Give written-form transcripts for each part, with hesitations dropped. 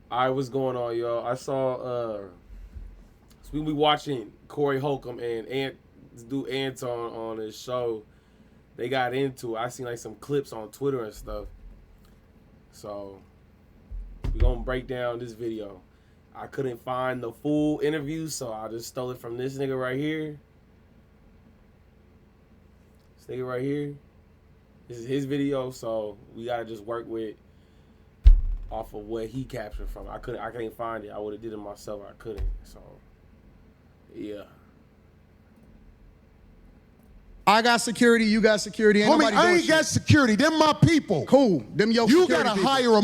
All right, what's going on, y'all? I saw so we be watching Corey Holcomb and this dude Anton on his show. They got into it. I seen like some clips on Twitter and stuff. So we gonna break down this video. I couldn't find the full interview, so I just stole it from this nigga right here. This nigga right here. This is his video, so we gotta just work with off of what he captured from. I can't find it. I would have did it myself. I couldn't. So yeah. I got security. You got security. Ain't Homie, I ain't shit. got security. Them my people. Cool. Them your You security gotta people. hire a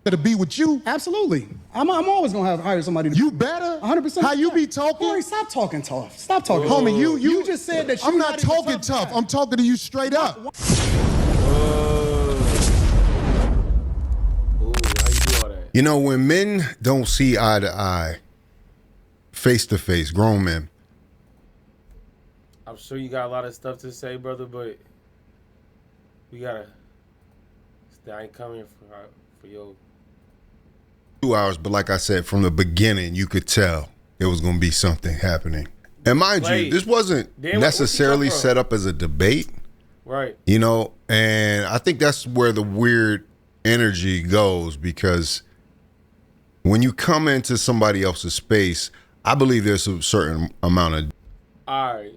to be with you. Absolutely. I'm always gonna hire somebody. You better. 100%. How you be talking? Corey, stop talking tough. Stop talking. Homie, You just said that I'm you're not even talking tough. guy. I'm talking to you straight up. Ooh, how you do all that? You know, when men don't see eye to eye, face to face, grown men, I'm sure you got a lot of stuff to say, brother, but we gotta. I ain't coming for your. 2 hours, but like I said, from the beginning, you could tell there was going to be something happening. And mind you, this wasn't necessarily set up as a debate. Right. You know, and I think that's where the weird energy goes, because when you come into somebody else's space, I believe there's a certain amount of. All right.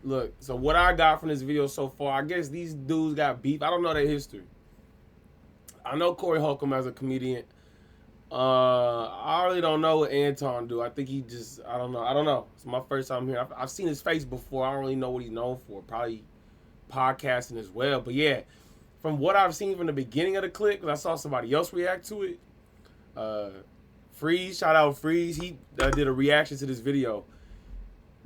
Look. So what I got from this video so far, I guess these dudes got beef. I don't know their history. I know Corey Holcomb as a comedian. I really don't know what Anton do. I think he just, I don't know. It's my first time here. I've seen his face before. I don't really know what he's known for. Probably podcasting as well. But yeah, from what I've seen from the beginning of the clip, because I saw somebody else react to it. Freeze, shout out Freeze. He did a reaction to this video.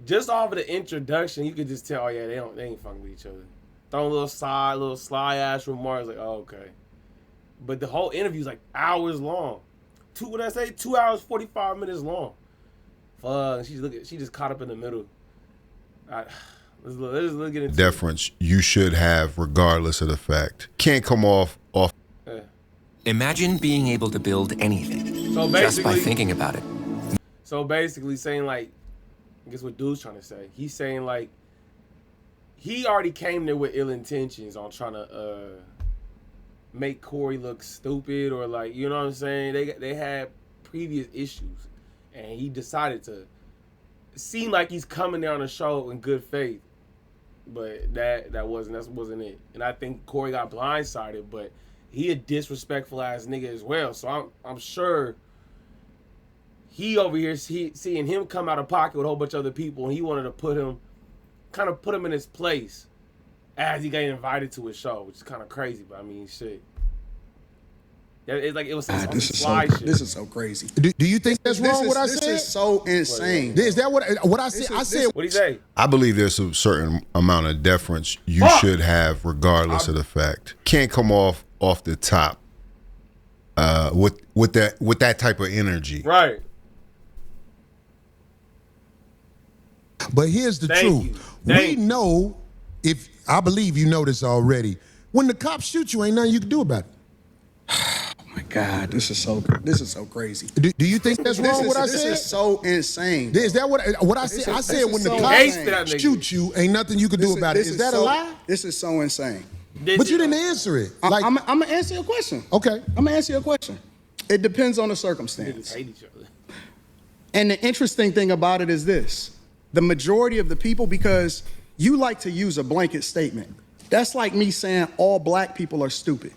Just off of the introduction, you could just tell, oh yeah, they ain't fucking with each other. Throwing little sly ass remarks, like, oh, okay. But the whole interview is like hours long. 2 hours 45 minutes long. Fuck, she just caught up in the middle. Let's get into deference you should have regardless of the fact. Can't come off. Yeah. Imagine being able to build anything just by thinking about it. So basically saying, like, I guess what dude's trying to say. He's saying, like, he already came there with ill intentions on trying to make Corey look stupid, or like, you know what I'm saying? They had previous issues, and he decided to seem like he's coming there on the show in good faith, but that wasn't it. And I think Corey got blindsided, but he a disrespectful ass nigga as well. So I'm sure he over here seeing him come out of pocket with a whole bunch of other people, and he wanted to put him in his place as he got invited to his show, which is kind of crazy, but I mean, shit. It's like it was some sly shit. This is so crazy. Do you think that's wrong? What I said? This is so insane. Is that what I said? I said. What'd he say? I believe there's a certain amount of deference you should have regardless of the fact. Can't come off the top with that type of energy. Right. But here's the truth. We know, if I believe you know this already, when the cops shoot you, ain't nothing you can do about it. Oh my God, this is so crazy. Do you think that's wrong? What I said? This is so insane. Is that what I said? I said when the cops shoot you, ain't nothing you can do about it. Is that a lie? This is so insane. But you didn't answer it. Like, I'm gonna answer your question. Okay. I'm gonna answer your question. It depends on the circumstance. Hate each other. And the interesting thing about it is this. The majority of the people, because you like to use a blanket statement. That's like me saying all black people are stupid.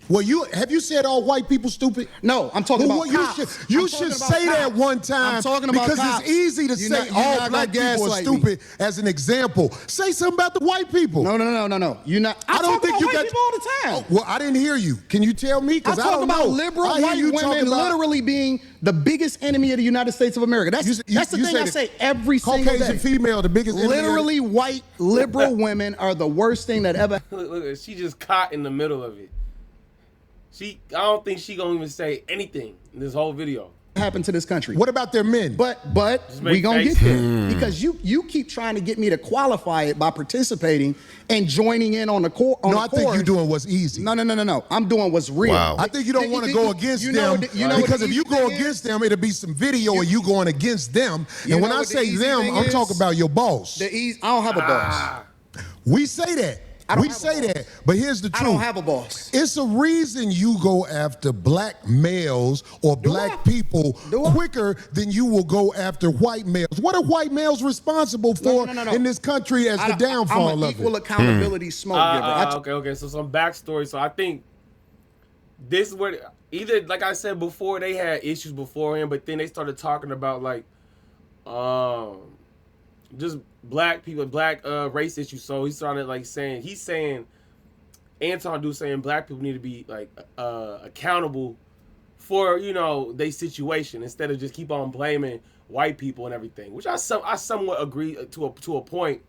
Well, have you said all white people stupid? No, I'm talking about cops. You should say that one time. I'm talking about because cops. it's easy to say all black people are stupid as an example. Say something about the white people. No. You're not. I don't think you got people all the time. Oh, well, I didn't hear you. Can you tell me? Because I don't know. I talk about liberal white women literally being the biggest enemy of the United States of America. That's the thing I say every single day. Caucasian female, the biggest enemy. Literally, white liberal women are the worst thing that ever. Look, she just caught in the middle of it. I don't think she gonna even say anything in this whole video. happened to this country. What about their men? But we gonna get there because you keep trying to get me to qualify it by participating and joining in on the core. No, I think you're doing what's easy. No. I'm doing what's real. Wow. I think you don't want to go against them because if you go against them, it'll be some video of you going against them. And when I say them, I'm talking about your boss. I don't have a boss. We say that. We say that, but here's the truth. I don't have a boss. It's a reason you go after black males or black people quicker than you will go after white males. What are white males responsible for in this country as the downfall of it? I'm an equal accountability smoke giver. Okay. So some backstory. So I think this is where either, like I said before, they had issues beforehand, but then they started talking about like, just black people, black race issues. So he started like saying, Anton saying black people need to be like accountable for, you know, their situation instead of just keep on blaming white people and everything, which I somewhat agree to a point.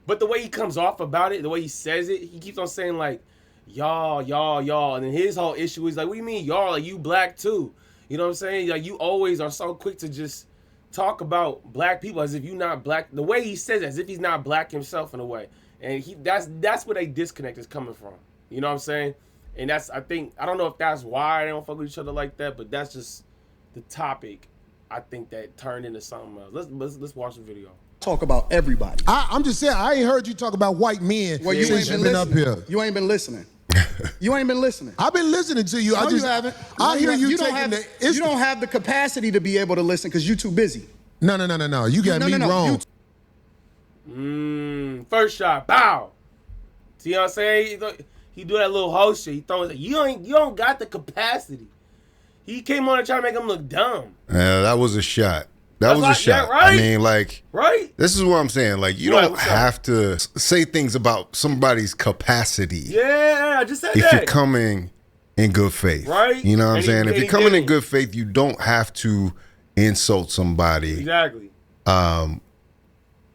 But the way he comes off about it, the way he says it, he keeps on saying like y'all, and then his whole issue is like, what do you mean y'all? Like, you black too? You know what I'm saying? Like, you always are so quick to just talk about black people as if you're not black. The way he says it, as if he's not black himself in a way. And that's where they disconnect is coming from. You know what I'm saying? And I don't know if that's why they don't fuck with each other like that, but that's just the topic. I think that turned into something else. Let's watch the video. Talk about everybody. I'm just saying, I ain't heard you talk about white men since you've been up here. You ain't been listening. You ain't been listening. I've been listening to you. No, you haven't. I hear you You don't have the capacity to be able to listen because you're too busy. No. You got me wrong. First shot, bow. See what I'm saying? He do that little host shit. He throws it. You don't got the capacity. He came on and trying to make him look dumb. Yeah, that was a shot. That was a shot. Yeah, right? I mean, like, right? This is what I'm saying. Like, you don't have to say things about somebody's capacity. Yeah, I just said if you're coming in good faith. Right? You know what I'm saying? If you're coming in good faith, you don't have to insult somebody. Exactly.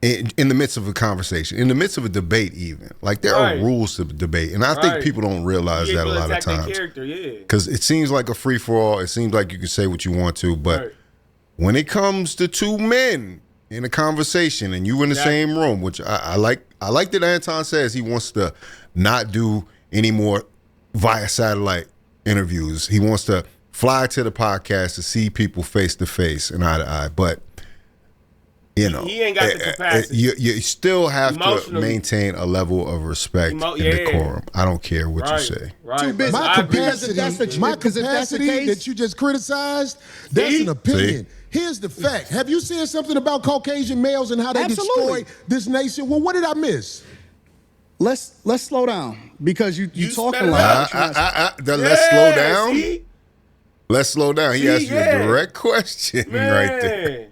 In the midst of a conversation, in the midst of a debate even. Like, there are rules to debate. And I think people don't realize that a lot of times. Because it seems like a free-for-all. It seems like you can say what you want to. But when it comes to two men in a conversation and you in the same room, which I like that Anton says he wants to not do any more via satellite interviews. He wants to fly to the podcast to see people face to face and eye to eye. But you know, he ain't got the capacity. You still have to maintain a level of respect and decorum. I don't care what you say. Too busy. My capacity that you just criticized, that's an opinion. Here's the fact. Have you said something about Caucasian males and how they destroy this nation? Well, what did I miss? Let's slow down because you talking like let's slow down. See? Let's slow down. He asked you a direct question right there.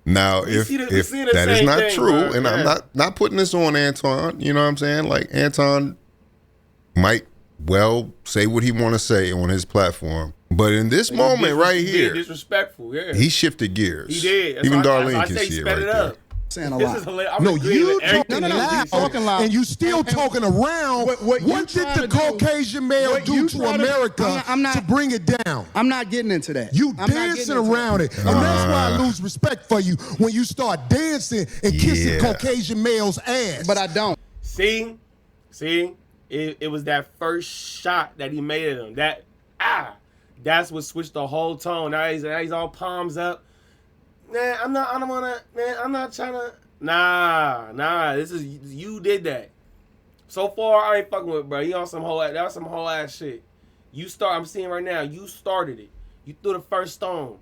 Now, if that is not true, and I'm not putting this on Anton, you know what I'm saying? Like, Anton might well say what he want to say on his platform, but in this moment right here, disrespectful. He shifted gears. He did. Even Darlene can see it right there. Saying a lot. No, you talking loud, and you still talking around. What did the Caucasian male do to America to bring it down? I'm not getting into that. You dancing around it, and that's why I lose respect for you when you start dancing and kissing Caucasian males' ass. But I don't. See, it was that first shot that he made at him. That's what switched the whole tone. Now he's all palms up. Man, I'm not trying to. Nah. This is you did that. So far, I ain't fucking with, bro. You on some whole ass shit. I'm seeing right now. You started it. You threw the first stone.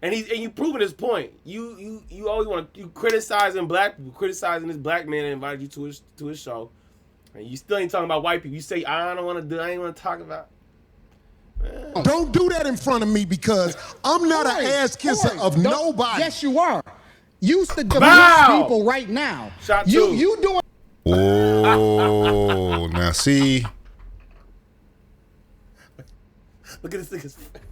And you proving his point. You always you criticizing black people, criticizing this black man that invited you to his show, and you still ain't talking about white people. You say I ain't want to talk about. Man. Don't do that in front of me because I'm not an ass kisser of nobody. Yes, you are. Use the divorce people right now. Shot you doing. Oh, now see. Look at this nigga's face.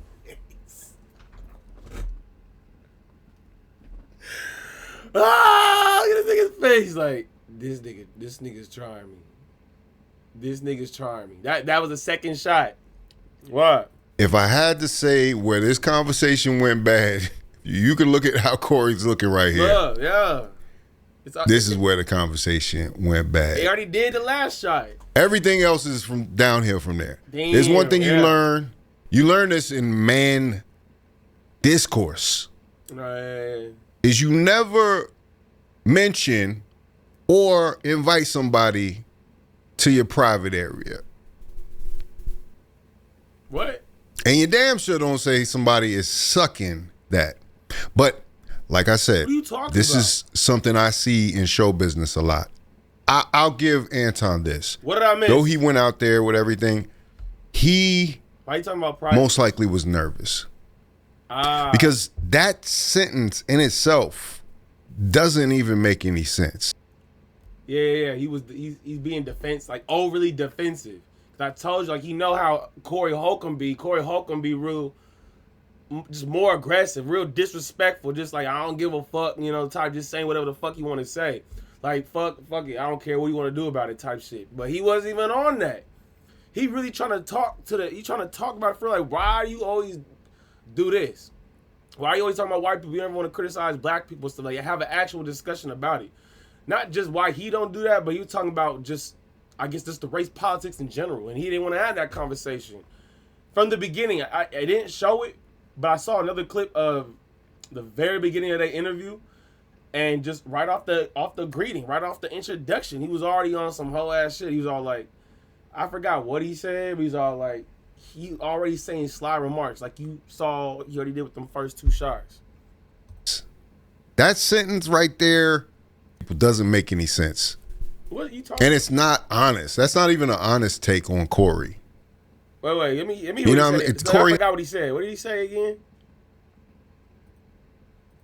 Look at this nigga's face. Like, this nigga's trying me. This nigga's trying me. That was the second shot. What? If I had to say where this conversation went bad, you can look at how Corey's looking right here. Yeah. This is where the conversation went bad. They already did the last shot. Everything else is from downhill from there. Damn, There's one thing you learn. You learn this in man discourse. Right. Is you never mention or invite somebody to your private area. What? And you damn sure don't say somebody is sucking that. But like I said, this is something I see in show business a lot. I'll give Anton this. What did I miss? Though he went out there with everything, he Why are you talking about private? most likely was nervous. Because that sentence in itself doesn't even make any sense. Yeah. He's being overly defensive. I told you, like, you know how Corey Holcomb be. Corey Holcomb be real, just more aggressive, real disrespectful. Just like, I don't give a fuck, type, just saying whatever the fuck you want to say. Like, fuck it, I don't care what you want to do about it type shit. But he wasn't even on that. He really trying to talk about it for like, why do you always do this? Why are you always talking about white people? You never want to criticize black people, so like have an actual discussion about it. Not just why he don't do that, but he was talking about just, I guess, just the race politics in general, and he didn't want to have that conversation from the beginning. I didn't show it, but I saw another clip of the very beginning of that interview, and just right off the greeting, right off the introduction, he was already on some whole ass shit. He was all like, I forgot what he said, but he's all like, he already saying sly remarks, like you saw he already did with them first two shots. That sentence right there doesn't make any sense. What are you talking? And it's not honest. That's not even an honest take on Corey. Wait, let me. You know what I mean? It's Corey. I forgot what he said. What did he say again?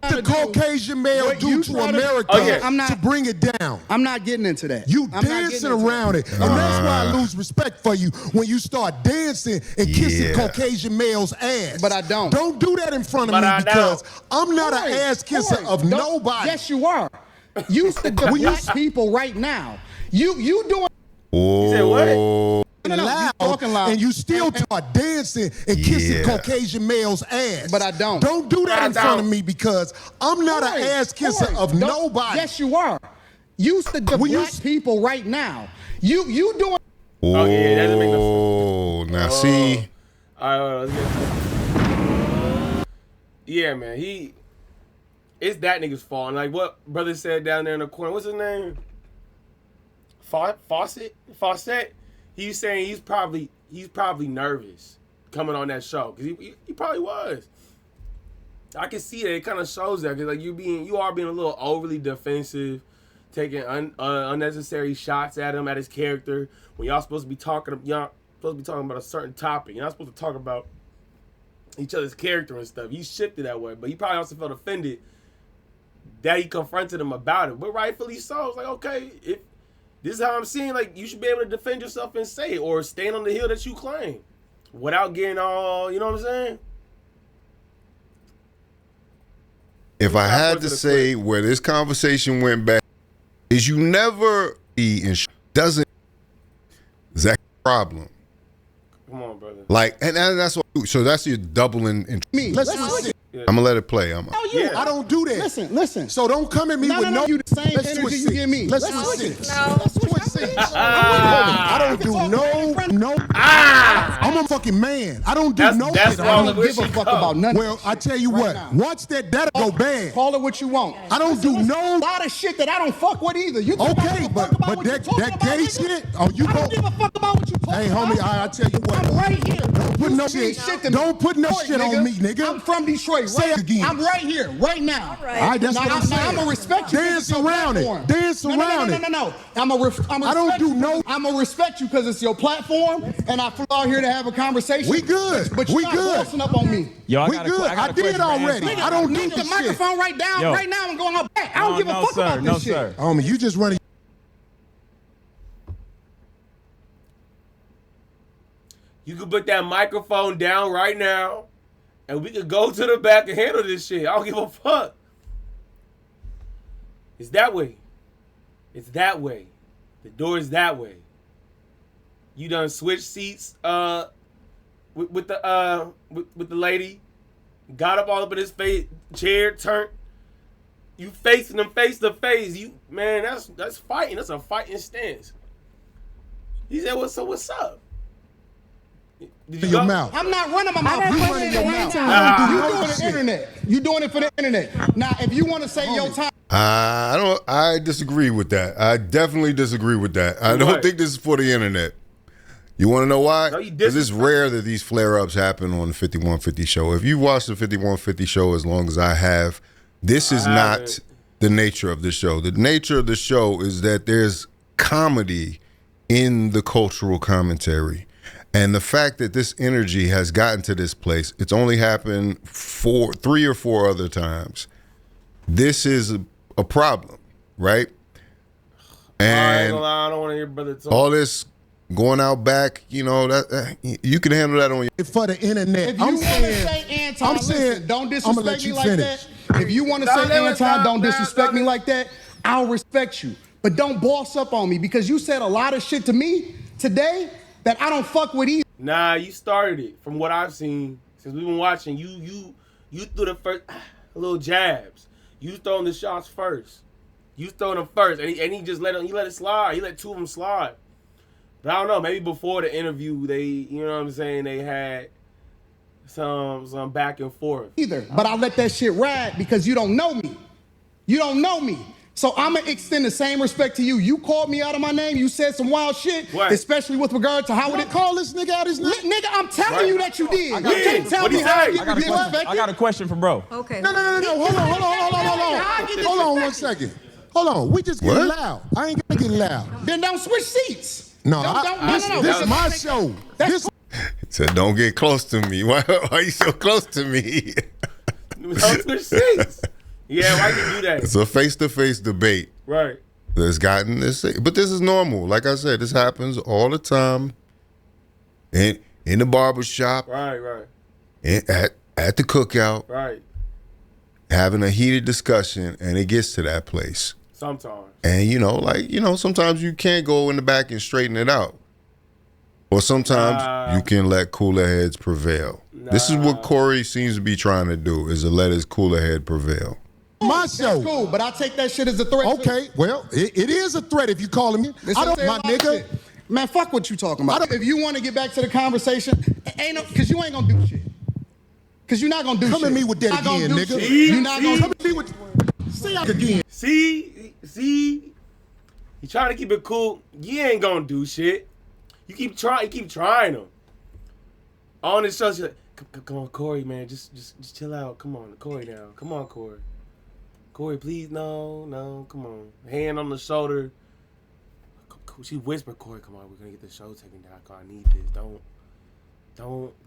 The Caucasian male do to America to bring it down. I'm not getting into that. You dancing around it. And that's why I lose respect for you when you start dancing and kissing Caucasian males' ass. But I don't. Don't do that in front of me because I'm not an ass kisser of nobody. Yes, you are. You the black people right now. You doing. You said what? Loud, talking loud, and you still start dancing and kissing Caucasian males' ass. But I don't. Don't do that in front of me because I'm not an ass kisser of nobody. Yes, you are. You the black people right now. You doing. Oh yeah, that doesn't make no sense. Now see. All right, yeah, man. It's that nigga's fault. And like what brother said down there in the corner. What's his name? Fawcett. He's saying he's probably nervous coming on that show because he probably was. I can see that. It kind of shows that because like you are being a little overly defensive, taking unnecessary shots at him, at his character when y'all supposed to be talking about a certain topic. You're not supposed to talk about each other's character and stuff. You shifted that way, but he probably also felt offended that he confronted him about it. But rightfully so. It's like, okay, if this is how I'm seeing, like, you should be able to defend yourself and say it or stand on the hill that you claim without getting all, you know what I'm saying? If I had to say where this conversation went back, is you never doesn't. That's a problem. Come on, brother. Like, and that's what. So that's your doubling. Me, listen. I'm gonna let it play. I don't do that. Listen. So don't come at me with no. You the same energy you give me. Let's switch seats. Let's switch seats. I don't do no. I'm a fucking man. I don't do no shit. I don't give a fuck about nothing. Well, I tell you what. Watch that'll go bad. Call it what you want. I don't do no. A lot of shit that I don't fuck with either. You okay, but that gay shit. Oh, you I don't give a fuck about what you talking about. Hey, homie, I tell you what. I'm right here. Don't put no shit. Don't put no shit on me, nigga. I'm from Detroit. Say it again. I'm right here, right now. All right, that's what I'm saying. I'm gonna respect you. Dance around it. Dance around it. No. I'm gonna respect you because it's your platform, and I flew out here to have a conversation. We good. But you're not bossing up on me. Yo, we good. I did already. I don't need the microphone right down. Right now, I'm going up back. I don't give a fuck about this shit. Homie, you just running. You can put that microphone down right now, and we could go to the back and handle this shit. I don't give a fuck. It's that way. It's that way. The door is that way. You done switched seats, with the lady, got up all up in his face, chair turned. You facing them face to face. You man, that's fighting. That's a fighting stance. He said, "What's up?" Did you your go? mouth. I'm not running my mouth. You running your mouth. You doing it for the internet. You doing it for the internet. Now, if you want to say your time. I disagree with that. I definitely disagree with that. I don't think this is for the internet. You want to know why? Because it's rare that these flare-ups happen on the 5150 show. If you watch the 5150 show as long as I have, this is not the nature of the show. The nature of the show is that there's comedy in the cultural commentary. And the fact that this energy has gotten to this place, it's only happened 3 or 4 other times. This is a problem, right? And I don't want to hear brother talk. All this going out back, you know, that you can handle that on your for the internet. If you want to say Anton, listen, don't disrespect me like that. If you want to say Anton, don't disrespect me like that. I'll respect you, but don't boss up on me because you said a lot of shit to me today that I don't fuck with either. Nah, you started it. From what I've seen since we've been watching, you threw the first little jabs. You throwing the shots first. You throwing them first, and he just let it slide. He let 2 of them slide. But I don't know. Maybe before the interview, you know what I'm saying, they had some back and forth. But I let that shit ride because you don't know me. You don't know me. So I'm going to extend the same respect to you. You called me out of my name. You said some wild shit, especially with regard to how would it call this nigga out his name? Nigga, I'm telling you that you did. You can't tell me how I got a question for bro. Okay. No. Hold on 1 second. Hold on. We just getting loud. I ain't gonna get loud. Then don't switch seats. No. This is my show. He said, don't get close to me. Why are you so close to me? Don't switch seats. Yeah, why you do that? It's a face-to-face debate. Right. That's gotten this, but this is normal. Like I said, this happens all the time. In the barbershop. Right. At the cookout. Right. Having a heated discussion, and it gets to that place. Sometimes. And sometimes you can't go in the back and straighten it out. Or sometimes you can let cooler heads prevail. This is what Corey seems to be trying to do, is to let his cooler head prevail. My show. That's cool, but I take that shit as a threat. Okay, well, it is a threat if you calling me. I don't, my nigga. Shit. Man, fuck what you talking about. If you want to get back to the conversation, because you ain't gonna do shit. Because you're not gonna do shit. Come at me with that again, nigga. You're not gonna come at me with. See again. See, you trying to keep it cool. You ain't gonna do shit. You keep trying them. On the show, she's like, come on, Corey, man, just chill out. Come on, Corey, now. Come on, Corey. Corey, please, no, come on. Hand on the shoulder. She whispered, Corey, come on, we're gonna get the show taken down. I need this. Don't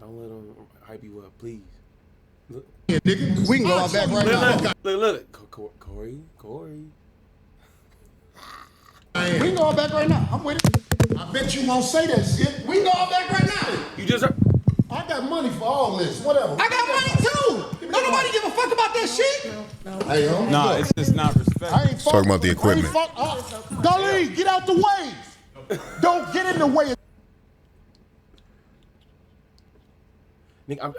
let them hype you up, please. Look. Yeah, nigga. We can go out back right now. Look. Corey. We can go out back right now. I'm with it. I bet you won't say that shit. We can go out back right now. You just I got money for all this. Whatever. I got money too. Don't nobody give a fuck about that shit. Hey, no, it's just not respect. I ain't talking about the equipment. Dolly, get out the way. Don't get in the way. Nigga,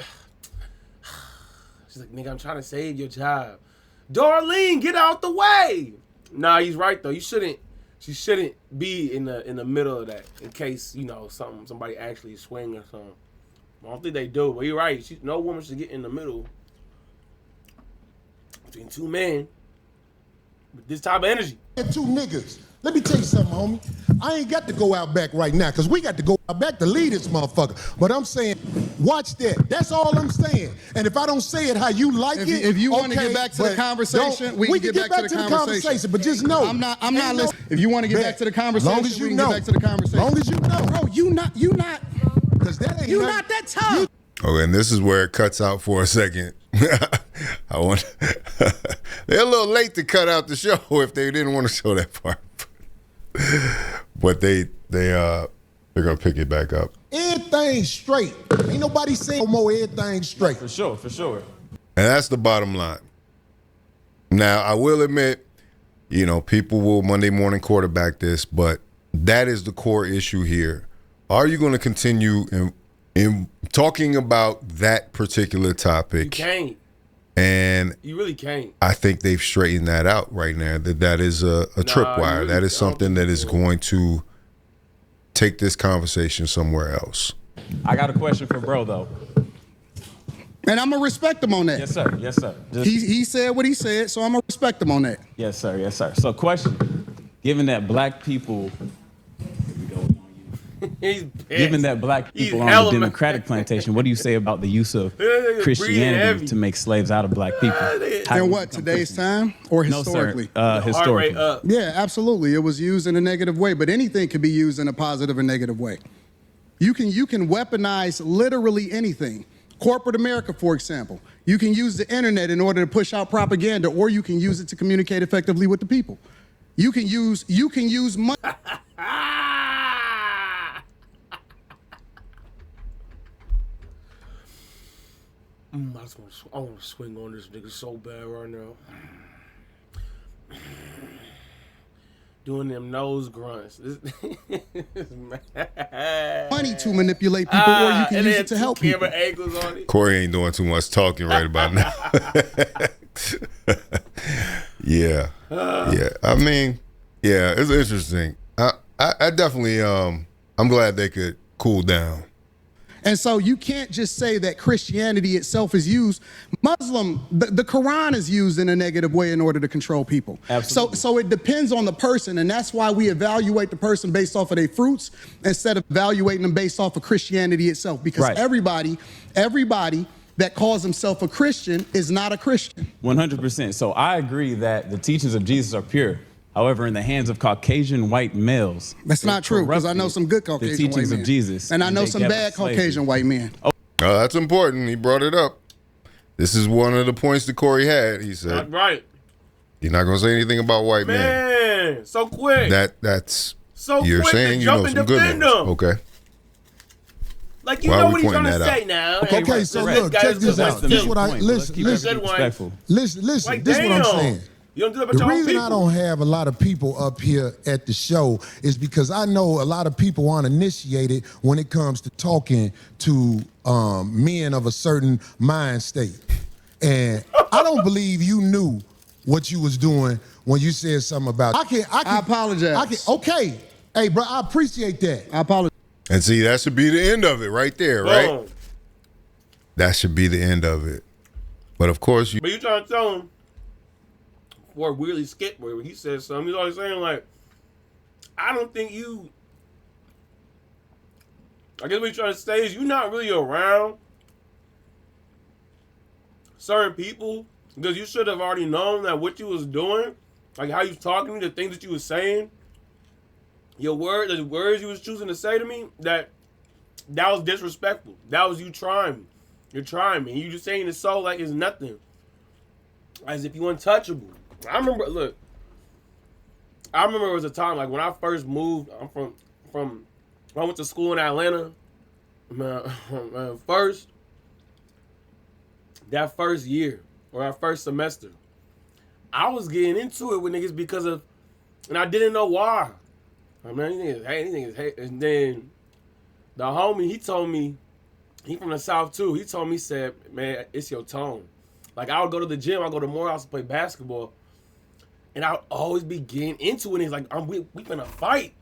she's like, nigga, I'm trying to save your job. Darlene, get out the way. Nah, he's right though. She shouldn't be in the middle of that in case, somebody actually swing or something. I don't think they do, but you're right. No woman should get in the middle between 2 men with this type of energy. And 2 niggas. Let me tell you something, homie. I ain't got to go out back right now, because we got to go out back to lead this motherfucker. But I'm saying, watch that. That's all I'm saying. And if I don't say it how you like it, if you want to get back to the conversation, we can get back to the conversation. But just know, I'm not listening. If you want to get back to the conversation, long as you we can know. get back to the conversation. Long as you know. Bro, you not You're not that tough. Oh, and this is where it cuts out for a second. They're a little late to cut out the show if they didn't want to show that part. But they're gonna pick it back up. Everything straight. Ain't nobody saying no more. Everything straight. For sure. And that's the bottom line. Now, I will admit, people will Monday morning quarterback this, but that is the core issue here. Are you going to continue talking about that particular topic. You can't. And you really can't. I think they've straightened that out right now. That is a tripwire. Really that is something that is going to take this conversation somewhere else. I got a question for bro, though. And I'm going to respect him on that. Yes, sir. Yes, sir. He said what he said, so I'm going to respect him on that. Yes, sir. Yes, sir. So question, given that black people... Given that black people on the Democratic plantation, what do you say about the use of Christianity to make slaves out of black people? In what, today's time or historically? No, sir. Historically. Yeah, absolutely. It was used in a negative way, but anything can be used in a positive or negative way. You can weaponize literally anything. Corporate America, for example. You can use the internet in order to push out propaganda, or you can use it to communicate effectively with the people. You can use money. I want to swing on this nigga so bad right now. Doing them nose grunts. Money to manipulate people, or you can use it to help people. Angles on it. Corey ain't doing too much talking right about now. Yeah. Yeah. I mean, yeah, it's interesting. I definitely, I'm glad they could cool down. And so you can't just say that Christianity itself is used. The Quran is used in a negative way in order to control people. Absolutely. So it depends on the person, and that's why we evaluate the person based off of their fruits instead of evaluating them based off of Christianity itself. Because everybody that calls himself a Christian is not a Christian. 100%. So I agree that the teachings of Jesus are pure. However, in the hands of Caucasian white males, that's not true, because I know some good Caucasian the teachings white men. of Jesus, and I know some bad Caucasian white men. Oh, that's important. He brought it up. This is one of the points that Corey had. He said, "Right, you're not gonna say anything about white men." Man, so quick. That's so you're quick saying to you jump know and some good defend ones. them. Okay. Like, you know what he's trying to say now. Okay, so look, check this out. This is what I listen. Listen. This is what I'm saying. You don't do that the reason I don't have a lot of people up here at the show is because I know a lot of people aren't initiated when it comes to talking to men of a certain mind state. And I don't believe you knew what you was doing when you said something about it. I apologize. Okay. Hey, bro, I appreciate that. I apologize. And see, that should be the end of it right there, right? That should be the end of it. But of course, But you trying to tell him, before Weirdly skipped where he said something, he's always saying, like, I don't think you... I guess what he's trying to say is you're not really around certain people because you should have already known that what you was doing, like how you was talking to me, the things that you was saying, the words you was choosing to say to me, that was disrespectful. That was you trying me. You're trying me. You just saying it so like it's nothing. As if you untouchable. I remember it was a time like when I first moved. I'm from I went to school in Atlanta. That first year or that first semester, I was getting into it with niggas because of, and I didn't know why. I mean, anything is hate. And then the homie, he told me, he from the South too. He told me, said, man, it's your tone. Like I would go to the gym, I go to Morehouse to play basketball. And I would always be getting into it. And he's like, we finna fight.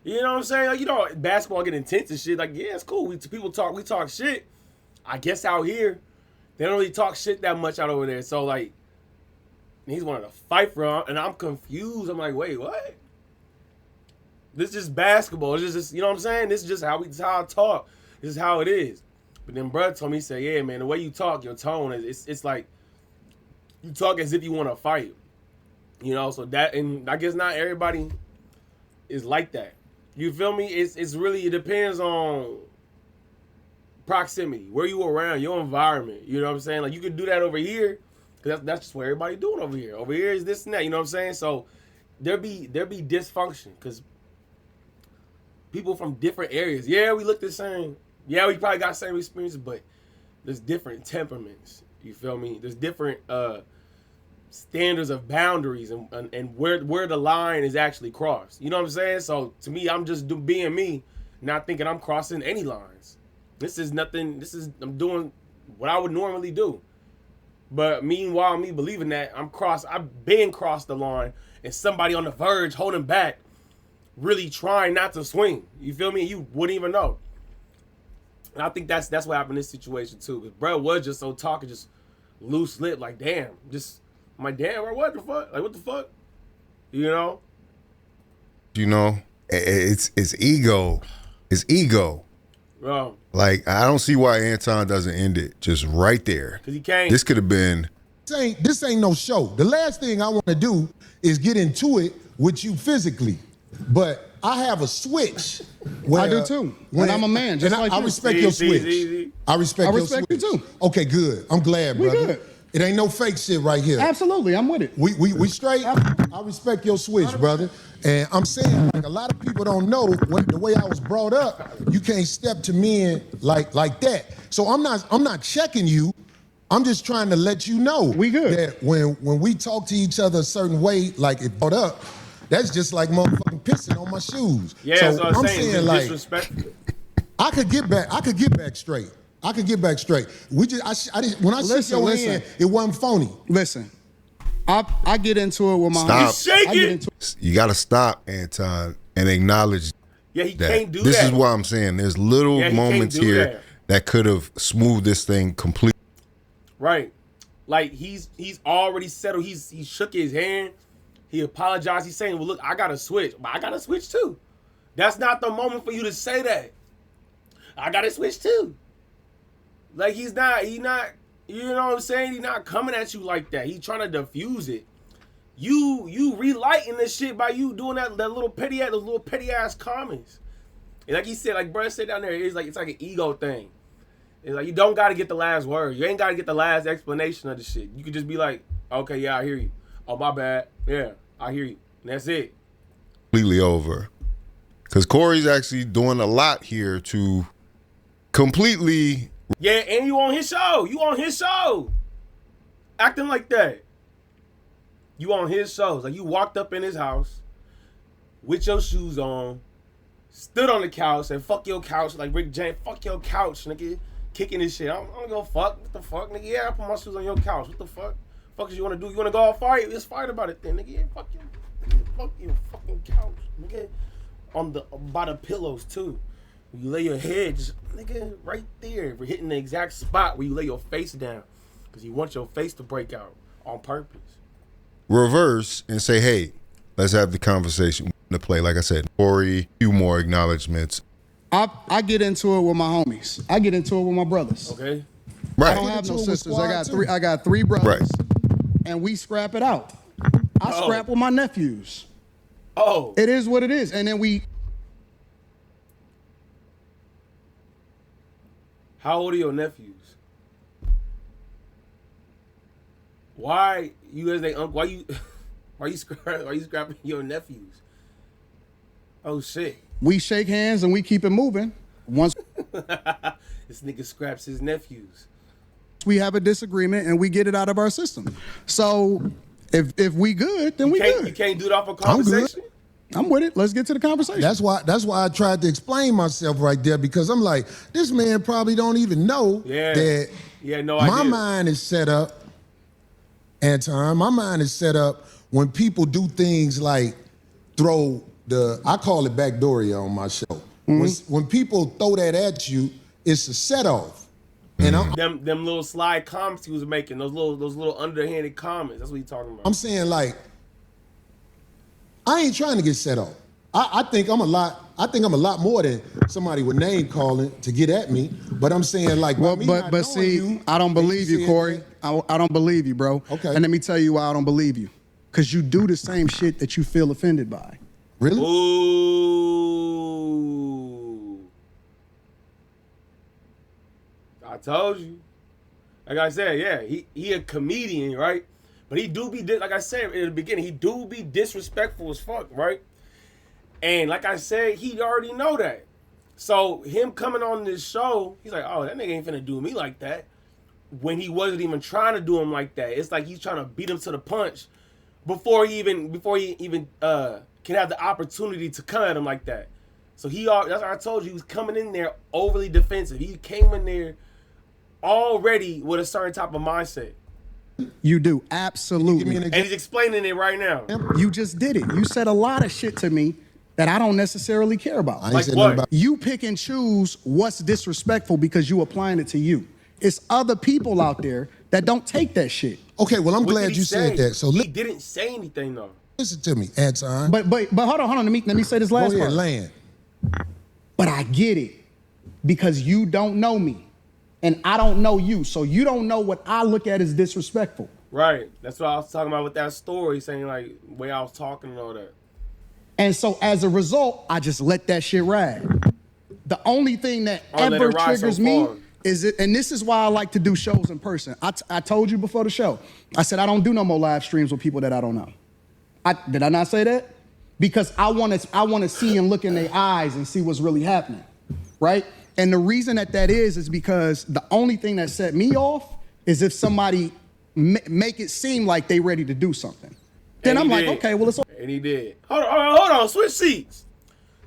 You know what I'm saying? Like, you know, basketball get intense and shit. Like, yeah, it's cool. We talk shit. I guess out here, they don't really talk shit that much out over there. So, like, he's wanting to fight for him. And I'm confused. I'm like, wait, what? This is just basketball. It's just, you know what I'm saying? This is just how I talk. This is how it is. But then brother told me, he said, yeah, man, the way you talk, your tone, it's like, you talk as if you want to fight. You know, so that, and I guess not everybody is like that. You feel me? It's really, it depends on proximity, where you around, your environment. You know what I'm saying? Like, you can do that over here, because that's just what everybody doing over here. Over here is this and that, you know what I'm saying? So there be dysfunction, because people from different areas, yeah, we look the same. Yeah, we probably got the same experiences, but there's different temperaments. You feel me? There's different standards of boundaries and where the line is actually crossed. You know what I'm saying? So to me, I'm just being me, not thinking I'm crossing any lines. This is nothing. I'm doing what I would normally do. But meanwhile, me believing that I've been crossed the line, and somebody on the verge holding back, really trying not to swing. You feel me? You wouldn't even know. And I think that's what happened in this situation too. Because bro was just so talking, just loose lip, like damn, I'm like damn, bro, what the fuck? Like what the fuck? You know? It's ego. It's ego. Bro. Like I don't see why Anton doesn't end it just right there. Cause he can't. This could have been. This ain't no show. The last thing I want to do is get into it with you physically, but I have a switch. I do too. When I'm a man, just like I respect your switch. I respect your switch. You too. Okay, good. I'm glad, brother. We good. It ain't no fake shit right here. Absolutely, I'm with it. We straight. I respect your switch, brother. And I'm saying, like a lot of people don't know the way I was brought up. You can't step to men like that. So I'm not checking you. I'm just trying to let you know we good. That when we talk to each other a certain way, like it brought up, that's just like motherfucking pissing on my shoes. Yeah, so I'm saying like disrespectful. I could get back straight. We just when I shook your hand, it wasn't phony. Listen, I get into it with my Stop. You gotta stop, Anton, and acknowledge. Yeah, he that. can't do this that. This is what I'm saying. There's little moments here that could have smoothed this thing completely. Right. Like he's already settled. He shook his hand. He apologized. He's saying, well, look, I got to switch. But I got to switch too. That's not the moment for you to say that. I got to switch too. Like he not, you know what I'm saying? He's not coming at you like that. He's trying to diffuse it. You relighting this shit by you doing those little petty ass comments. And like he said, like bro said down there, it's like an ego thing. It's like you don't got to get the last word. You ain't got to get the last explanation of the shit. You could just be like, okay, yeah, I hear you. Oh, my bad. Yeah, I hear you. And that's it. Completely over. Because Corey's actually doing a lot here to completely. Yeah, and you on his show. Acting like that. You on his shows. Like you walked up in his house with your shoes on, stood on the couch and fuck your couch like Rick James. Fuck your couch, nigga. Kicking this shit. I don't give a fuck. What the fuck, nigga? Yeah, I put my shoes on your couch. What the fuck? Fuck is you want to do? You want to go out fight? Let's fight about it then, nigga. Yeah, fuck you. Fuck your fucking couch, nigga. By the pillows too. When you lay your head, just nigga, right there. We're hitting the exact spot where you lay your face down, because you want your face to break out on purpose. Reverse and say, hey, let's have the conversation to play. Like I said, Corey, a few more acknowledgments. I get into it with my homies. I get into it with my brothers. Okay. Right. I don't have no sisters. I got three brothers. Right. And we scrap it out. I scrap with my nephews. Oh. It is what it is. And then we. How old are your nephews? Why you as they uncle? Why you scrapping your nephews? Oh shit. We shake hands and we keep it moving. Once this nigga scraps his nephews. We have a disagreement and we get it out of our system. So if we good, then we good. You can't do it off a conversation? I'm with it. Let's get to the conversation. That's why I tried to explain myself right there, because I'm like, this man probably don't even know that my mind is set up, Anton, my mind is set up when people do things like throw I call it backdooria on my show. Mm-hmm. When people throw that at you, it's a set off. And them little slide comments he was making, those little underhanded comments. That's what he's talking about. I'm saying, like, I ain't trying to get set off. I think I'm a lot more than somebody with name calling to get at me. But I'm saying, like, but see, I don't believe you, Corey. I don't believe you, bro. Okay. And let me tell you why I don't believe you. Because you do the same shit that you feel offended by. Really? Ooh. I told you. Like I said, yeah, he a comedian, right? But he do be, like I said in the beginning, he do be disrespectful as fuck, right? And like I said, he already know that. So him coming on this show, he's like, oh, that nigga ain't finna do me like that. When he wasn't even trying to do him like that. It's like he's trying to beat him to the punch before he even can have the opportunity to come at him like that. So that's why I told you he was coming in there overly defensive. He came in there already with a certain type of mindset. You do, absolutely. And he's explaining it right now. You just did it. You said a lot of shit to me that I don't necessarily care about. Like what? You pick and choose what's disrespectful because you applying it to you. It's other people out there that don't take that shit. Okay, well, I'm glad you said that. So he didn't say anything though. Listen to me, Anton. But hold on. Let me say this last part. Land. But I get it because you don't know me. And I don't know you, so you don't know what I look at as disrespectful. Right. That's what I was talking about with that story, saying like the way I was talking and all that. And so as a result, I just let that shit ride. The only thing that ever triggers me is it, and this is why I like to do shows in person. I told you before the show, I said I don't do no more live streams with people that I don't know. Did I not say that? Because I want to see and look in their eyes and see what's really happening, right? And the reason that is because the only thing that set me off is if somebody make it seem like they ready to do something. Then I'm like, okay, well, it's okay. And he did. Hold on, switch seats.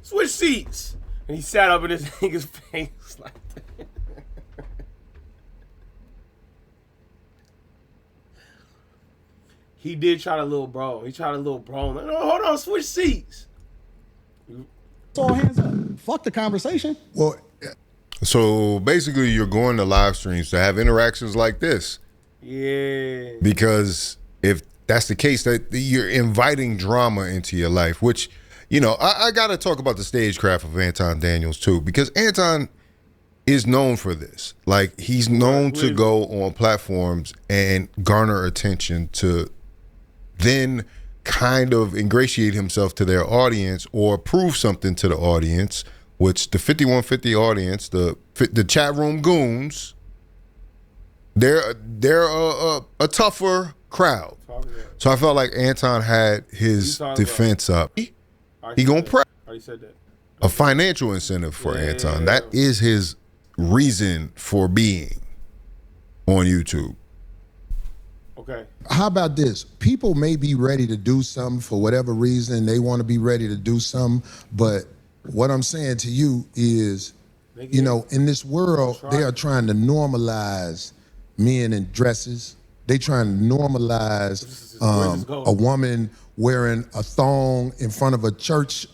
Switch seats. And he sat up in his nigga's face like that. He did try to little bro. He tried to little bro. Like, no, hold on, switch seats. It's all hands up. Fuck the conversation. Well, so basically you're going to live streams to have interactions like this. Yeah. Because if that's the case, that you're inviting drama into your life, which, you know, I got to talk about the stagecraft of Anton Daniels too, because Anton is known for this. Like, he's known to go on platforms and garner attention to then kind of ingratiate himself to their audience or prove something to the audience, which the 5150 audience, the chat room goons, they're a tougher crowd. So I felt like Anton had his defense up. He gonna prep. Said that. A financial incentive for Anton. That is his reason for being on YouTube. Okay. How about this? People may be ready to do something for whatever reason. They want to be ready to do something, but what I'm saying to you is, you know, in this world, they are trying to normalize men in dresses. They trying to normalize a woman wearing a thong in front of a church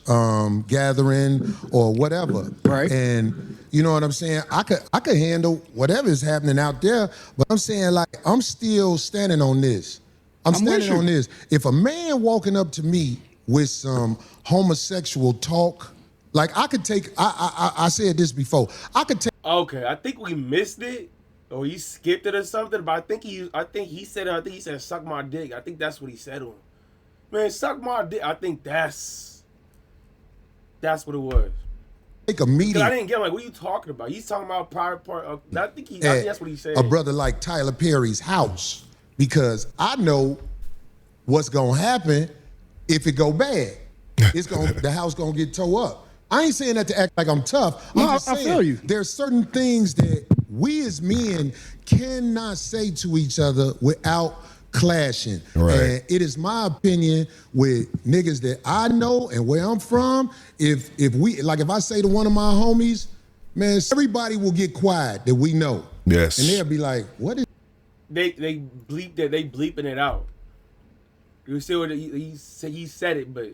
gathering or whatever. Right. And you know what I'm saying? I could handle whatever is happening out there, but I'm saying, like, I'm still standing on this. I'm standing on this. If a man walking up to me with some homosexual talk, like, I could take, I said this before, I could take. Okay, I think we missed it, or he skipped it or something. But I think he said suck my dick. I think that's what he said to him. Man, suck my dick. I think that's what it was. Take a meeting. I didn't get like, what are you talking about? He's talking about private part. I think that's what he said. A brother like Tyler Perry's house, because I know what's gonna happen if it go bad. The house gonna get tore up. I ain't saying that to act like I'm tough. I'm just saying, I feel you. There's certain things that we as men cannot say to each other without clashing. Right. And it is my opinion with niggas that I know and where I'm from, if I say to one of my homies, man, everybody will get quiet that we know. Yes. And they'll be like, what is they bleeped it, they bleeping it out. You see what he said it, but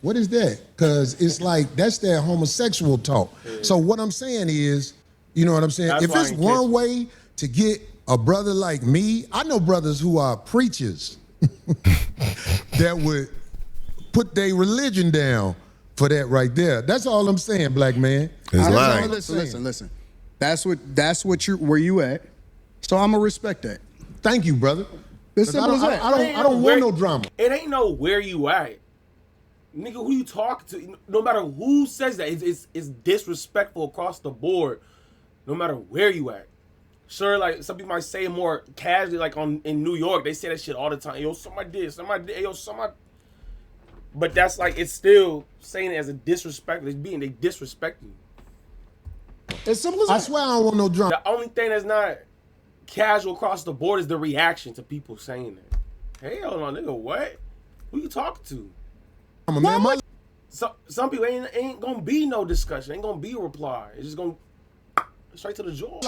what is that? Because it's like, that's that homosexual talk. Yeah. So what I'm saying is, you know what I'm saying? If it's one way to get a brother like me, I know brothers who are preachers that would put their religion down for that right there. That's all I'm saying, black man. Listen. That's where you at. So I'm gonna respect that. Thank you, brother. It's simple as that. I don't want no drama. It ain't no where you at. Nigga, who you talking to? No matter who says that, it's disrespectful across the board. No matter where you at. Sure, like some people might say it more casually, like in New York, they say that shit all the time. Yo, somebody did, yo, somebody. But that's like, it's still saying it as a disrespect. They disrespect you. It's simple as that. I swear I don't want no drama. The only thing that's not casual across the board is the reaction to people saying that. Hell no, nigga, what? Who you talking to? Man, some people ain't gonna be no discussion. Ain't gonna be a reply. It's just gonna straight to the jaw.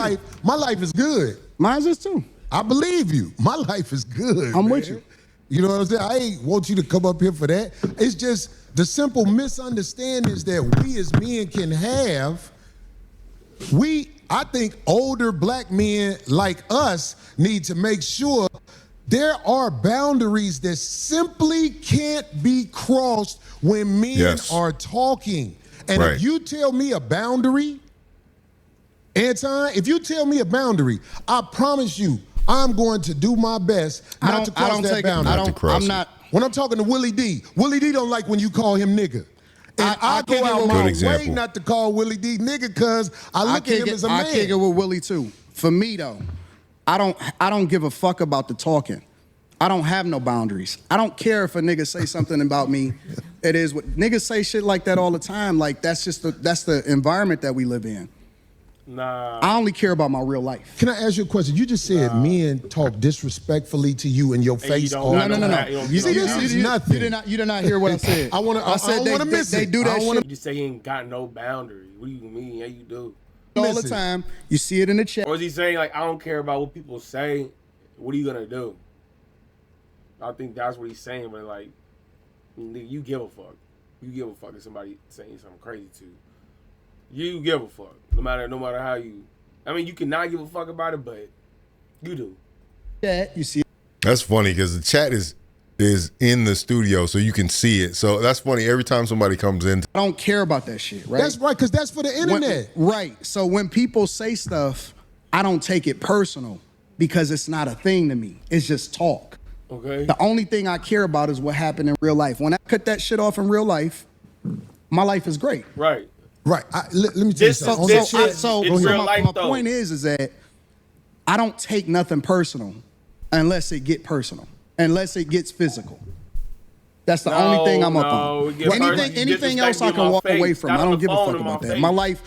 My life is good. Mine's is too. I believe you. My life is good. I'm with you. You know what I'm saying? I ain't want you to come up here for that. It's just the simple misunderstandings that we as men can have. I think older black men like us need to make sure there are boundaries that simply can't be crossed when men are talking. And if you tell me a boundary, Anton, if you tell me a boundary, I promise you, I'm going to do my best not to cross that boundary. When I'm talking to Willie D don't like when you call him nigga. And I go out my way not to call Willie D nigga because I look at him as a man. I kick it with Willie too. For me though, I don't give a fuck about the talking. I don't have no boundaries. I don't care if a nigga say something about me. It is what niggas say shit like that all the time. Like that's the environment that we live in. Nah. I only care about my real life. Can I ask you a question? You just said men talk disrespectfully to you in your face. No. You did not hear what I said. I said they do that shit. You just say he ain't got no boundary. What do you mean? Yeah, you do. All the time. You see it in the chat. Or is he saying like, I don't care about what people say. What are you gonna do? I think that's what he's saying. But like, you give a fuck. You give a fuck if somebody saying something crazy to you. You give a fuck, no matter how you. I mean, you can not give a fuck about it, but you do. Yeah, you see. That's funny because the chat is in the studio, so you can see it. So that's funny. Every time somebody comes in, I don't care about that shit, right? That's right, because that's for the internet. Right. So when people say stuff, I don't take it personal because it's not a thing to me. It's just talk. Okay. The only thing I care about is what happened in real life. When I cut that shit off in real life, my life is great. Right. Right. Let me tell you something. My point is that I don't take nothing personal unless it get personal, unless it gets physical. That's the only thing I'm up on. Anything else I can walk away from. I don't give a fuck about that. My life,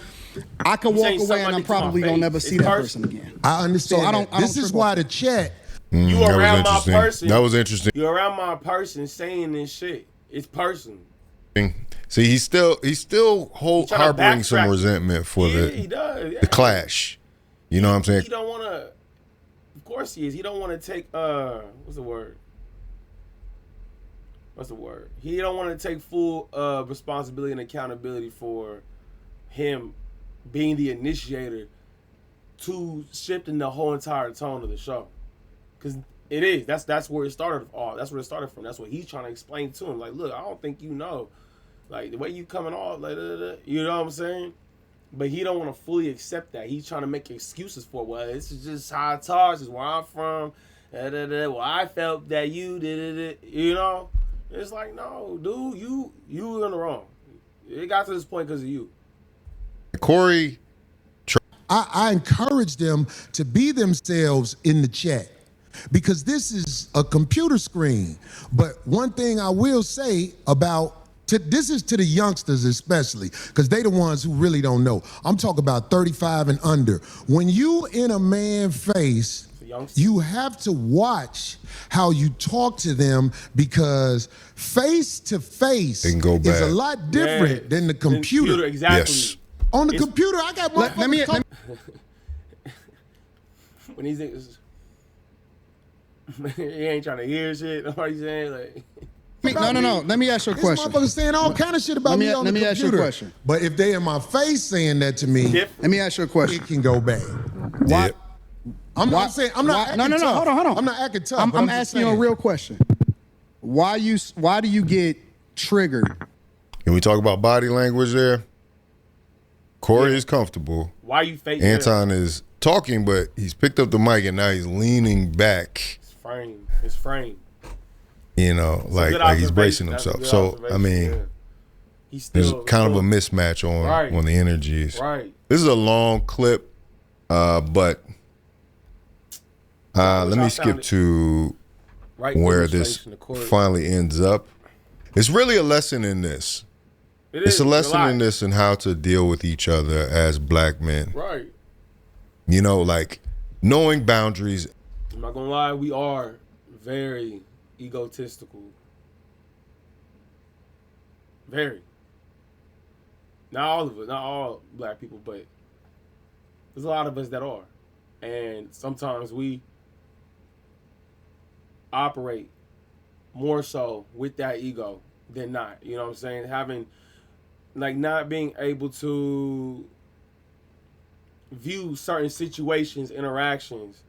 I can walk away and I'm probably gonna never see that person again. I understand. So this is why the chat. You around my person. That was interesting. You around my person saying this shit. It's personal. See, he's still harboring some resentment for the clash. You know what I'm saying? He don't want to. Of course he is. He don't want to take. What's the word? He don't want to take full responsibility and accountability for him being the initiator to shifting the whole entire tone of the show. Because it is. That's where it started. That's where it started from. That's what he's trying to explain to him. Like, look, I don't think you know. Like, the way you coming off, like, you know what I'm saying? But he don't want to fully accept that. He's trying to make excuses for, well, this is just how I talk. This is where I'm from. Well, I felt that you did it. You know? It's like, no, dude, you were in the wrong. It got to this point because of you. Corey. I encourage them to be themselves in the chat because this is a computer screen. But one thing I will say about this is to the youngsters especially, because they the ones who really don't know. I'm talking about 35 and under. When you in a man's face, you have to watch how you talk to them because face to face is a lot different than the computer. Exactly. Yes. On the computer, I got motherfuckers when he's he ain't trying to hear shit. Nobody's saying like. No. Let me ask you a question. This motherfucker saying all kind of shit about me on the computer. Let me ask you a question. But if they in my face saying that to me, let me ask you a question. It can go bad. Why? I'm not saying I'm not acting tough. Hold on. I'm not acting tough. I'm asking you a real question. Why do you get triggered? Can we talk about body language there? Corey is comfortable. Why you fake? Anton is talking, but he's picked up the mic and now he's leaning back. His frame. You know, like he's bracing himself. So I mean, there's kind of a mismatch on the energies. Right. This is a long clip, but let me skip to where this finally ends up. It's really a lesson in this. It's a lesson in this and how to deal with each other as black men. Right. You know, like knowing boundaries. I'm not gonna lie, we are very egotistical. Very. Not all of us, not all black people, but there's a lot of us that are. And sometimes we operate more so with that ego than not. You know what I'm saying? Having, like, not being able to view certain situations, interactions,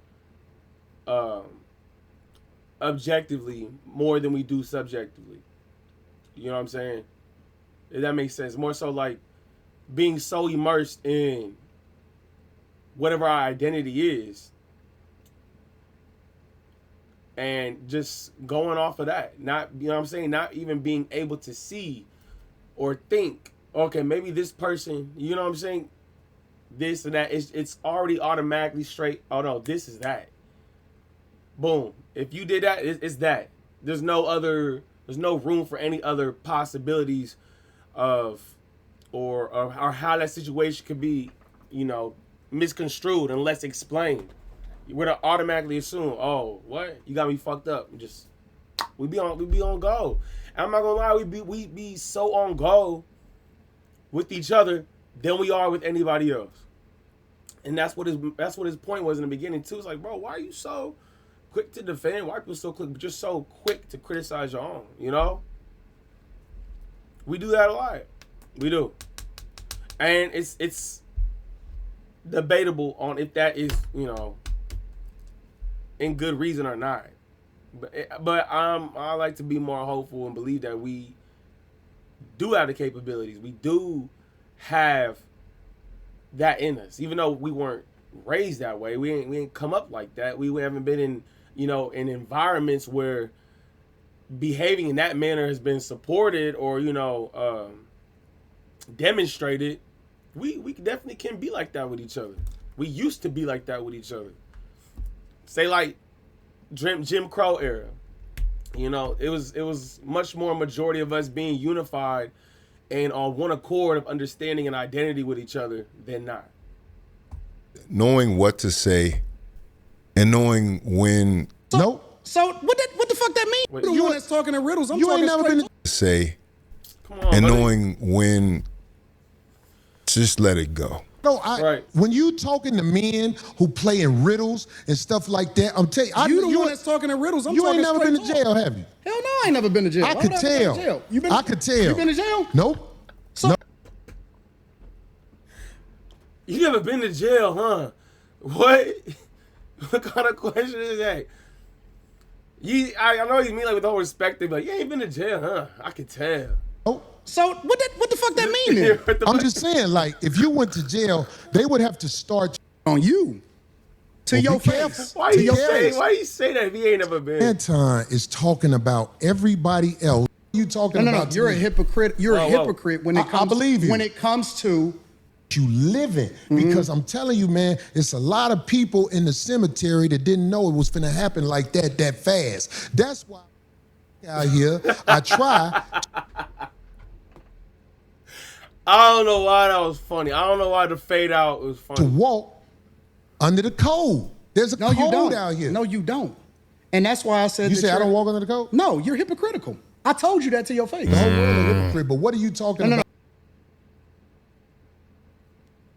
objectively more than we do subjectively. You know what I'm saying? If that makes sense. More so like being so immersed in whatever our identity is and just going off of that. Not, you know what I'm saying? Not even being able to see or think, okay, maybe this person, you know what I'm saying? This and that. It's already automatically straight. Oh no, this is that. Boom. If you did that, it's that. There's no room for any other possibilities of or how that situation could be, you know, misconstrued unless explained. We're to automatically assume, oh, what? You got me fucked up. We be on go. And I'm not gonna lie, we be so on go with each other than we are with anybody else. And that's what his point was in the beginning too. It's like, bro, why are you so quick to defend? Why are people so quick, but you're so quick to criticize your own, you know? We do that a lot. We do. And it's debatable on if that is, you know, in good reason or not. But I like to be more hopeful and believe that we do have the capabilities. We do have that in us. Even though we weren't raised that way, we ain't come up like that. We haven't been in, you know, in environments where behaving in that manner has been supported or, you know, demonstrated. We definitely can be like that with each other. We used to be like that with each other. Say like Jim Crow era. You know, it was much more majority of us being unified and on one accord of understanding and identity with each other than not. Knowing what to say and knowing when. So what the fuck that mean? Wait, you one that's talking in riddles. I'm you talking ain't never been to say. Come on, and buddy. knowing when. Just let it go. No, Right. When you talking to men who play in riddles and stuff like that, I'm telling you, you one that's talking in riddles. I'm you talking ain't never been to straight jail, have you? Hell no, I ain't never been to jail. I Why could would I ever go to tell. jail? I could tell. You been to jail? Nope. So Nope. You never been to jail, huh? What? What kind of question is that? I know you mean like with all respect, but you ain't been to jail, huh? I can tell. Nope. So what the fuck that mean then? I'm just saying, like, if you went to jail, they would have to start On you. To your face. Why To you your say face. why you say that if he ain't never been? Anton is talking about everybody else. You talking No. about? You're a hypocrite. You're a hypocrite when it comes. I believe you. When it comes to you live it, because I'm telling you, man, it's a lot of people in the cemetery that didn't know it was finna happen like that fast. That's why out here I try. I don't know why that was funny. I don't know why the fade out was funny. To walk under the code. There's a code out here. No, you don't. And that's why I said You that say I you're- don't walk under the code? No, you're hypocritical. I told you that to your face. The whole world is a hypocrite, but what are you talking about?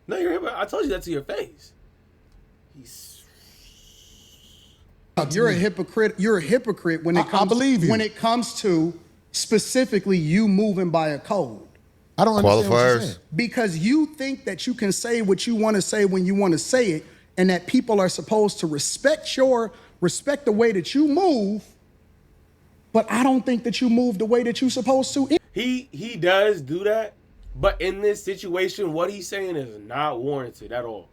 No, I told you that to your face. You're a hypocrite. You're a hypocrite when it comes. I believe you. When it comes to specifically you moving by a code. I don't understand what you're Qualifiers? saying. Because you think that you can say what you want to say when you want to say it, and that people are supposed to respect the way that you move. But I don't think that you move the way that you're supposed to. He does do that, but in this situation, what he's saying is not warranted at all.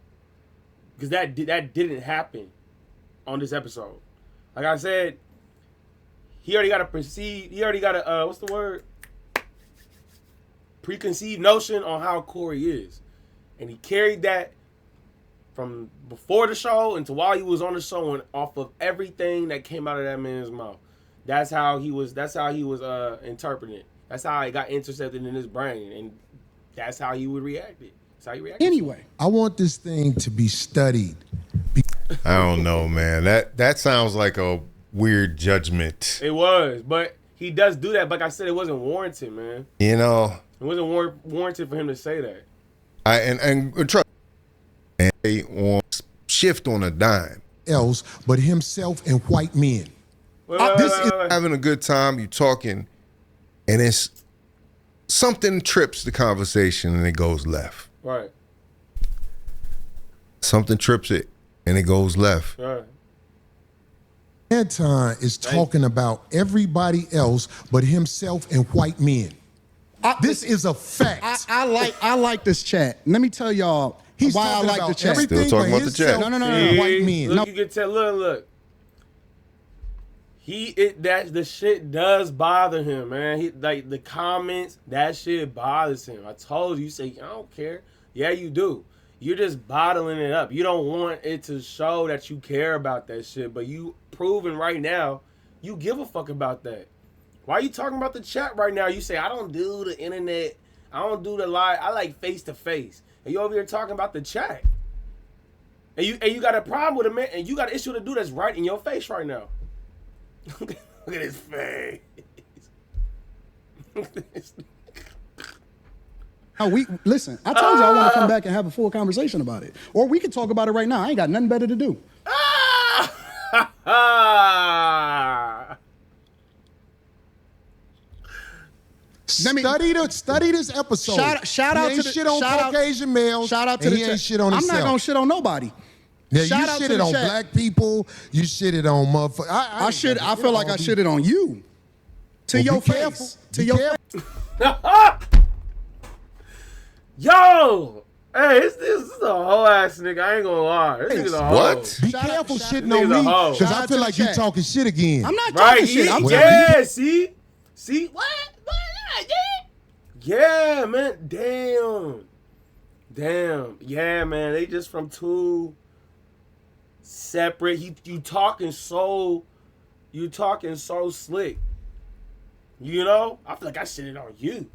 Because that didn't happen on this episode. Like I said, he already got a what's the word? Preconceived notion on how Corey is. And he carried that from before the show into while he was on the show and off of everything that came out of that man's mouth. That's how he was interpreting it. That's how it got intercepted in his brain. And that's how he would react it. That's how he reacted. Anyway. I want this thing to be studied. I don't know, man. That sounds like a weird judgment. It was, but he does do that. But like I said, it wasn't warranted, man. You know, It wasn't warranted for him to say that. And trust, and they on shift on a dime. Else but himself and white men. This is having a good time. You talking, and it's something trips the conversation and it goes left. Right. Something trips it and it goes left. Right. Anton is talking about everybody else but himself and white men. This is a fact. I like this chat. Let me tell y'all why I like the chat. Everything Still talking about the chat. No. White men. Look, you can tell. Look. The shit does bother him, man. He like the comments. That shit bothers him. I told you say I don't care. Yeah, you do. You're just bottling it up. You don't want it to show that you care about that shit, but you proving right now you give a fuck about that. Why are you talking about the chat right now? You say I don't do the internet. I don't do the live. I like face to face. And you over here talking about the chat. And you got a problem with a man, and you got an issue to do that's right in your face right now. Look at his face. Look at this. Oh, listen. I told you I want to come back and have a full conversation about it, or we could talk about it right now. I ain't got nothing better to do. Study this episode. Shout out to the shit on Caucasian males. Shout out to the chat. Shit on I'm himself. not gonna shit on nobody. Yeah, Shout you out to shitted the on chat. black people. You shitted on motherfuckers. I feel like I shitted on you. To your face. To your face. Yo! Hey, this is a whole ass nigga. I ain't gonna lie. This nigga's a hoe. What? Be careful shitting nigga's on a me, hoe. because Shout I out feel to like the you chat. talking shit again. I'm not Right? talking shit. Yeah, see? What? Yeah, man. Damn. Yeah, man. They just from two separate. You talking so slick. You know? I feel like I shitted on you.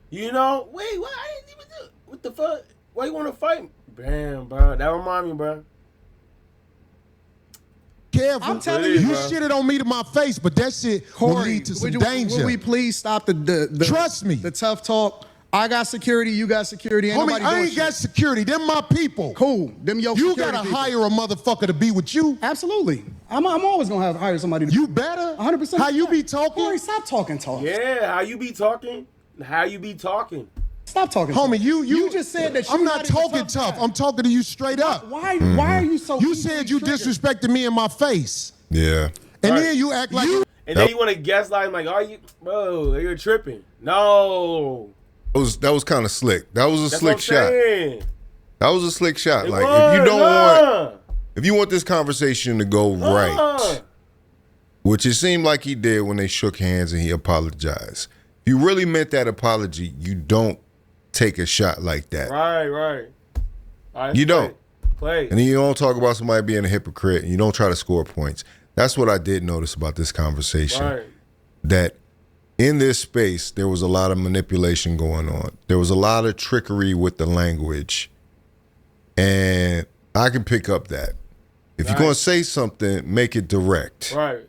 You know? Wait, what? I didn't even do it. What the fuck? Why you want to fight? Damn, bro. That remind me, bro. Careful. I'm telling you you, shitted on me to my face, but that shit will lead to some danger. Would we please stop the Trust me. The tough talk? I got security, you got security. Ain't Homie, nobody I doing ain't got security. Them my people. Cool. Them your You security gotta people. hire a motherfucker to be with you. Absolutely. I'm always gonna hire somebody to You better. 100%. How you be talking? Corey, stop talking. Yeah, how you be talking? Stop talking. Homie, you just said that I'm you're not talking tough. I'm talking to you straight up. Why are you so You said you disrespected me in my face. Yeah. And Right. then you act like you. And then you want to gaslight him like, are you, bro? You're tripping. No. That was kind of slick. That was a That's slick what I'm shot. saying. That was a slick shot. It Like was, if you want this conversation to go right, which it seemed like he did when they shook hands and he apologized. If you really meant that apology, you don't take a shot like that. Right. You don't. Play. And then you don't talk about somebody being a hypocrite and you don't try to score points. That's what I did notice about this conversation. Right. That in this space, there was a lot of manipulation going on. There was a lot of trickery with the language. And I can pick up that. If you're going to say something, make it direct. Right.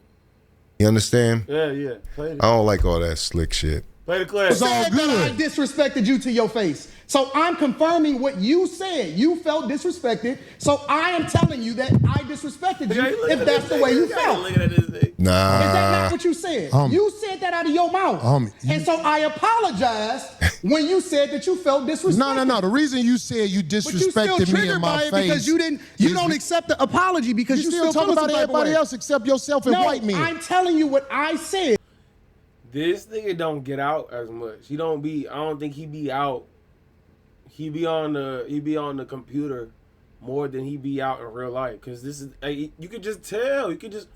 You understand? Yeah. Play I don't like all that slick shit. Play the clip. It's all good. I disrespected you to your face. So I'm confirming what you said. You felt disrespected. So I am telling you that I disrespected you if that's the way you felt. Nah. Is that not what you said? You said that out of your mouth. And so I apologized when you said that you felt disrespected. No. The reason you said you disrespected me in my face because you don't accept the apology because you still talking about everybody else except yourself and white men. I'm telling you what I said. This nigga don't get out as much. I don't think he be out. He be on the computer more than he be out in real life. Cause this is you could just tell. You could just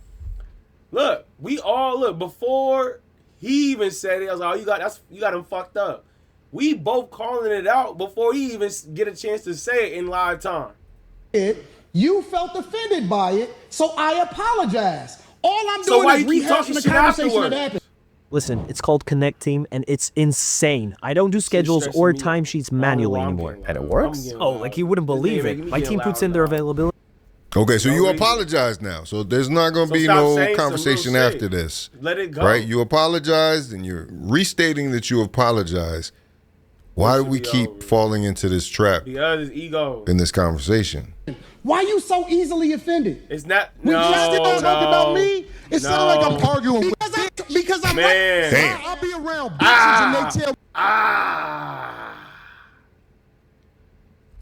look. We all look before he even said it. I was like, oh, you got him fucked up. We both calling it out before he even get a chance to say it in live time. You felt offended by it, so I apologize. All I'm So doing why is you keep rehashing talking the shit conversation afterwards? that happened. Listen, it's called Connect Team, and it's insane. I don't do schedules or timesheets manually anymore. And it works? Oh, like you wouldn't believe it. My team puts in their availability. Okay, so you apologize now. So there's not going to be no conversation after this. Let it go. Right? You apologized and you're restating that you apologized. Why do we keep falling into this trap? Because it's ego. In this conversation. Why you so easily offended? It's not. We just talking about me. It sounds like I'm arguing because I'm man. I'll be around bitches and they tell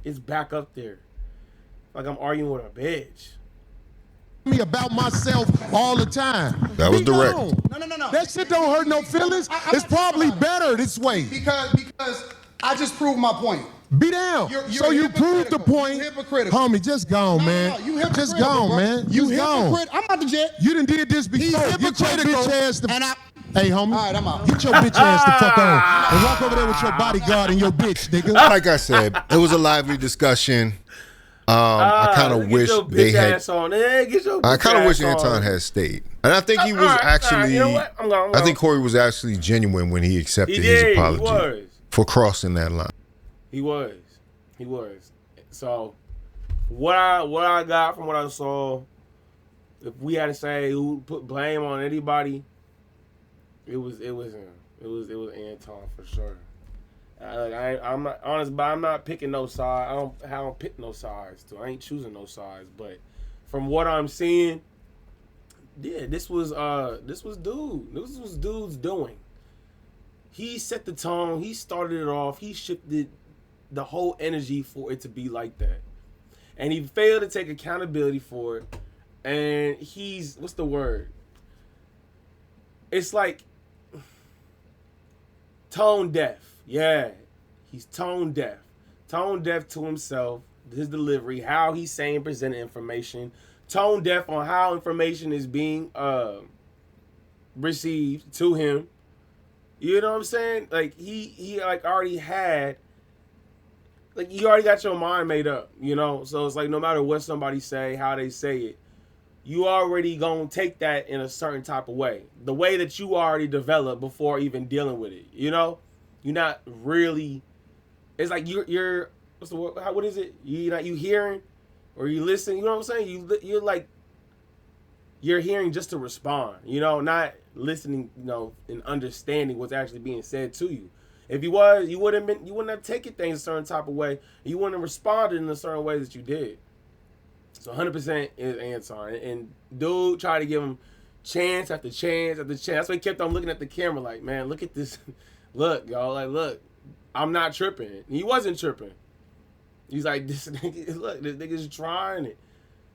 it's back up there. Like I'm arguing with a bitch. Me about myself all the time. That was direct. No. That shit don't hurt no feelings. It's probably better this way. Because I just proved my point. Be down. So you proved the point. Homie, just gone, man. You just gone, man. You gone. I'm out the jet. You done did this before. Get your bitch ass Hey, homie. All right, I'm out. Get your bitch ass the fuck on and walk over there with your bodyguard and your bitch, nigga. Like I said, it was a lively discussion. I kind of wish they had. I kind of wish Anton had stayed, and I think he was actually. You know what? I'm going. I think Corey was actually genuine when he accepted his apology for crossing that line. He was. So, what I got from what I saw, if we had to say who put blame on anybody, it was him. It was Anton for sure. I'm not honest, but I'm not picking no side. I don't pick no sides. I ain't choosing no sides. But from what I'm seeing, yeah, this was dude's doing. He set the tone. He started it off. He shifted the whole energy for it to be like that, and he failed to take accountability for it. And he's what's the word? It's like tone deaf. Yeah, he's tone deaf. Tone deaf to himself, his delivery, how he's saying, presenting information. Tone deaf on how information is being received to him. You know what I'm saying? Like he like already had, like you already got your mind made up. You know, so it's like no matter what somebody say, how they say it, you already gonna take that in a certain type of way. The way that you already developed before even dealing with it. You know. You're not really. It's like you're. What's the word? What is it? You hearing, or you listening? You know what I'm saying? You're like. You're hearing just to respond. You know, not listening. You know, and understanding what's actually being said to you. If you was, you wouldn't have taken things a certain type of way. You wouldn't have responded in a certain way that you did. So 100% is Anton, and dude tried to give him chance after chance after chance. That's why he kept on looking at the camera like, man, look at this. Look, y'all, like, look, I'm not tripping. And he wasn't tripping. He's like, this nigga's trying it.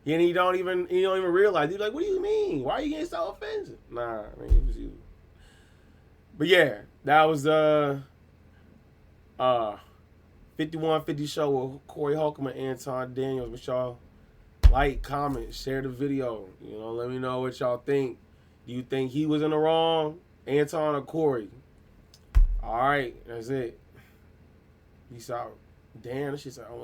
And he don't even realize. He's like, what do you mean? Why are you getting so offensive? Nah, I mean, it was you. But yeah, that was 5150 show with Corey Holcomb and Anton Daniels. But y'all like, comment, share the video. You know, let me know what y'all think. Do you think he was in the wrong, Anton or Corey? All right, that's it. Peace out. Damn, that shit's almost.